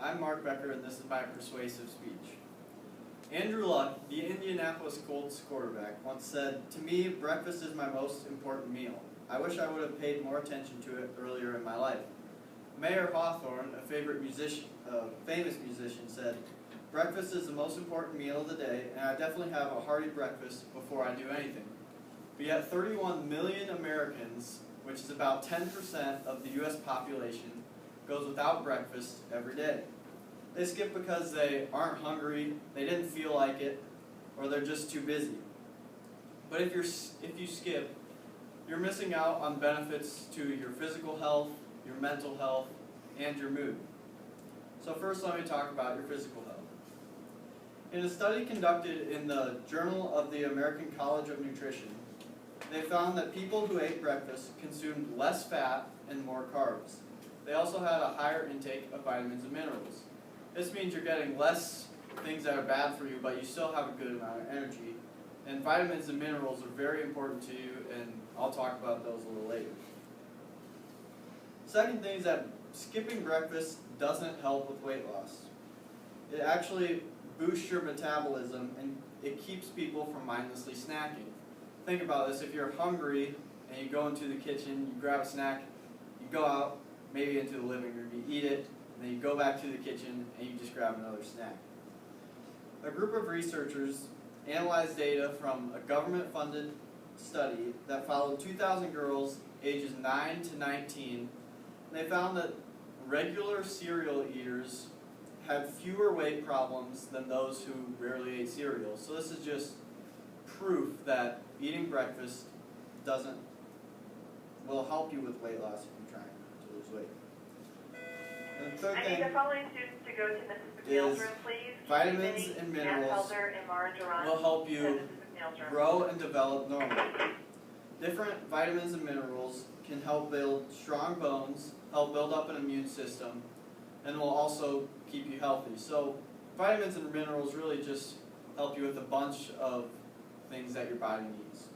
I'm Mark Becker, and this is my persuasive speech. Andrew Luck, the Indianapolis Colts quarterback, once said, "To me, breakfast is my most important meal. I wish I would have paid more attention to it earlier in my life." Mayer Hawthorne, a famous musician, said, "Breakfast is the most important meal of the day, and I definitely have a hearty breakfast before I do anything." But yet 31 million Americans, which is about 10% of the U.S. population, goes without breakfast every day. They skip because they aren't hungry, they didn't feel like it, or they're just too busy. But if you skip, you're missing out on benefits to your physical health, your mental health, and your mood. So first let me talk about your physical health. In a study conducted in the Journal of the American College of Nutrition, they found that people who ate breakfast consumed less fat and more carbs. They also had a higher intake of vitamins and minerals. This means you're getting less things that are bad for you, but you still have a good amount of energy. And vitamins and minerals are very important to you, and I'll talk about those a little later. Second thing is that skipping breakfast doesn't help with weight loss. It actually boosts your metabolism, and it keeps people from mindlessly snacking. Think about this: if you're hungry and you go into the kitchen, you grab a snack, you go out, maybe into the living room, you eat it, and then you go back to the kitchen and you just grab another snack. A group of researchers analyzed data from a government-funded study that followed 2,000 girls ages 9 to 19, and they found that regular cereal eaters had fewer weight problems than those who rarely ate cereal. So this is just proof that eating breakfast will help you with weight loss if you're trying to lose weight. And the third I need the following students to go to Mrs. McNeil's room, please. Vitamins and minerals will help you grow and develop normally. Different vitamins and minerals can help build strong bones, help build up an immune system, and will also keep you healthy. So vitamins and minerals really just help you with a bunch of things that your body needs.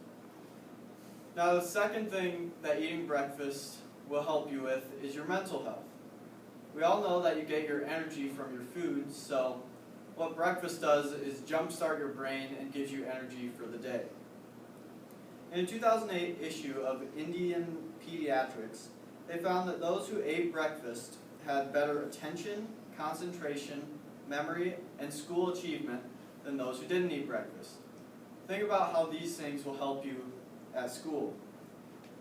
Now, the second thing that eating breakfast will help you with is your mental health. We all know that you get your energy from your food, so what breakfast does is jumpstart your brain and gives you energy for the day. In a 2008 issue of Indian Pediatrics, they found that those who ate breakfast had better attention, concentration, memory, and school achievement than those who didn't eat breakfast. Think about how these things will help you at school.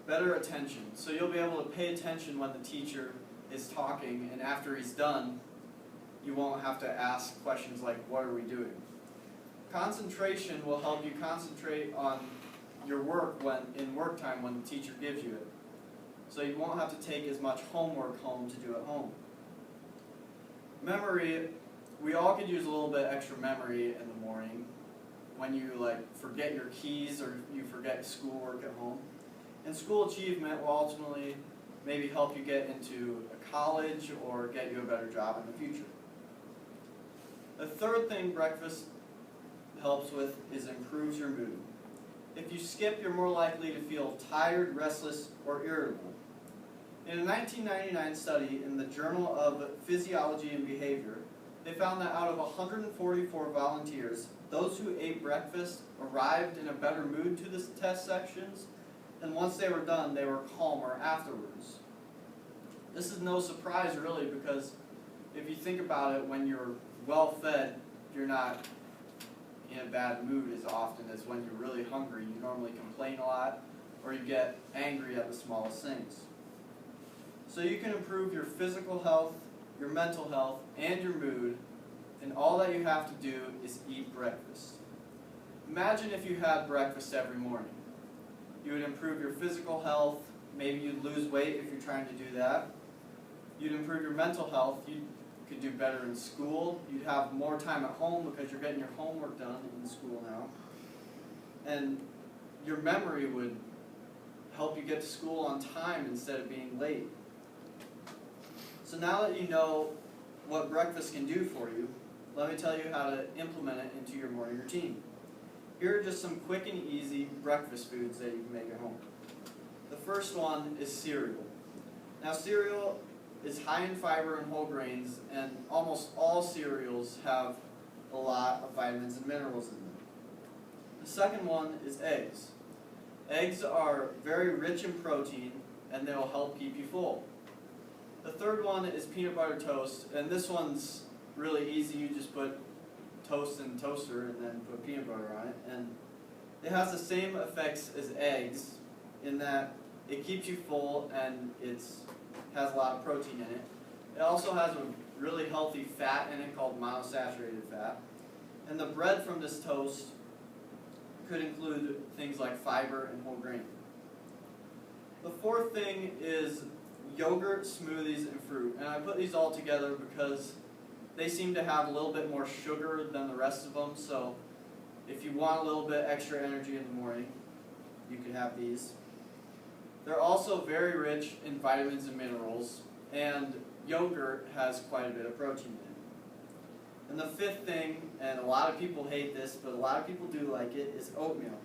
Better attention. So you'll be able to pay attention when the teacher is talking, and after he's done, you won't have to ask questions like, "What are we doing?" Concentration will help you concentrate on your work in work time when the teacher gives you it. So you won't have to take as much homework home to do at home. Memory, we all could use a little bit extra memory in the morning when you forget your keys or you forget schoolwork at home. And school achievement will ultimately maybe help you get into a college or get you a better job in the future. The third thing breakfast helps with is improves your mood. If you skip, you're more likely to feel tired, restless, or irritable. In a 1999 study in the Journal of Physiology and Behavior, they found that out of 144 volunteers, those who ate breakfast arrived in a better mood to the test sections, and once they were done, they were calmer afterwards. This is no surprise, really, because if you think about it, when you're well fed, you're not in a bad mood as often as when you're really hungry. You normally complain a lot, or you get angry at the smallest things. So you can improve your physical health, your mental health, and your mood, and all that you have to do is eat breakfast. Imagine if you had breakfast every morning. You would improve your physical health, maybe you'd lose weight if you're trying to do that. You'd improve your mental health, you could do better in school, you'd have more time at home because you're getting your homework done in school now. And your memory would help you get to school on time instead of being late. So now that you know what breakfast can do for you, let me tell you how to implement it into your morning routine. Here are just some quick and easy breakfast foods that you can make at home. The first one is cereal. Now cereal is high in fiber and whole grains, and almost all cereals have a lot of vitamins and minerals in them. The second one is eggs. Eggs are very rich in protein, and they will help keep you full. The third one is peanut butter toast, and this one's really easy. You just put toast in the toaster and then put peanut butter on it, and it has the same effects as eggs in that it keeps you full and it has a lot of protein in it. It also has a really healthy fat in it called monounsaturated fat, and the bread from this toast could include things like fiber and whole grain. The fourth thing is yogurt, smoothies, and fruit. And I put these all together because they seem to have a little bit more sugar than the rest of them. So if you want a little bit extra energy in the morning, you could have these. They're also very rich in vitamins and minerals, and yogurt has quite a bit of protein in it. And the fifth thing, and a lot of people hate this, but a lot of people do like it, is oatmeal.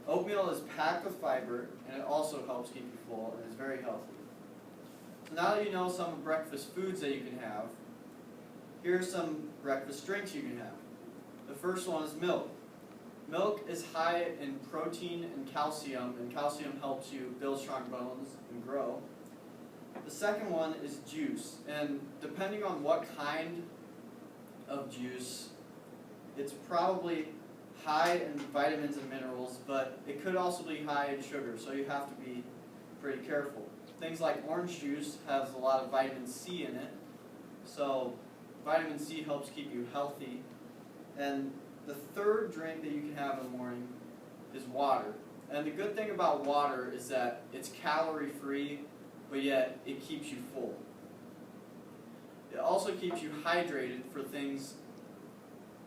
Oatmeal is packed with fiber, and it also helps keep you full, and is very healthy. So now that you know some breakfast foods that you can have, here are some breakfast drinks you can have. The first one is milk. Milk is high in protein and calcium helps you build strong bones and grow. The second one is juice, and depending on what kind of juice, it's probably high in vitamins and minerals, but it could also be high in sugar, so you have to be pretty careful. Things like orange juice has a lot of vitamin C in it, so vitamin C helps keep you healthy. And the third drink that you can have in the morning is water. And the good thing about water is that it's calorie-free, but yet it keeps you full. It also keeps you hydrated for things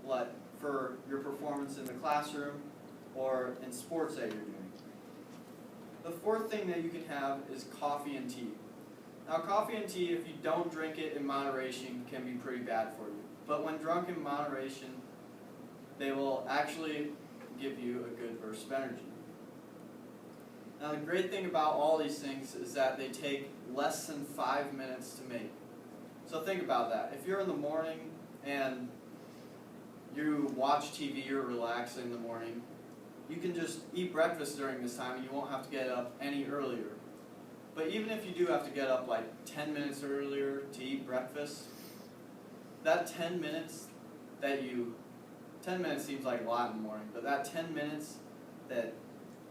like for your performance in the classroom or in sports that you're doing. The fourth thing that you can have is coffee and tea. Now coffee and tea, if you don't drink it in moderation, can be pretty bad for you. But when drunk in moderation, they will actually give you a good burst of energy. Now the great thing about all these things is that they take less than 5 minutes to make. So think about that. If you're in the morning and you watch TV or relax in the morning, you can just eat breakfast during this time and you won't have to get up any earlier. But even if you do have to get up like 10 minutes earlier to eat breakfast, that 10 minutes that 10 minutes seems like a lot in the morning, but that 10 minutes that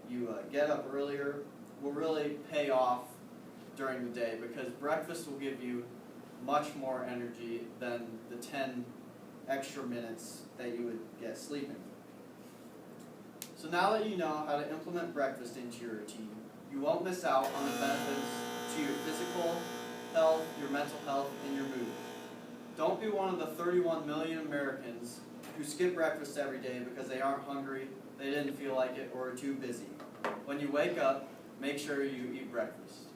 you get up earlier will really pay off during the day, because breakfast will give you much more energy than the 10 extra minutes that you would get sleeping. So now that you know how to implement breakfast into your routine, you won't miss out on the benefits to your physical health, your mental health, and your mood. Don't be one of the 31 million Americans who skip breakfast every day because they aren't hungry, they didn't feel like it, or are too busy. When you wake up, make sure you eat breakfast.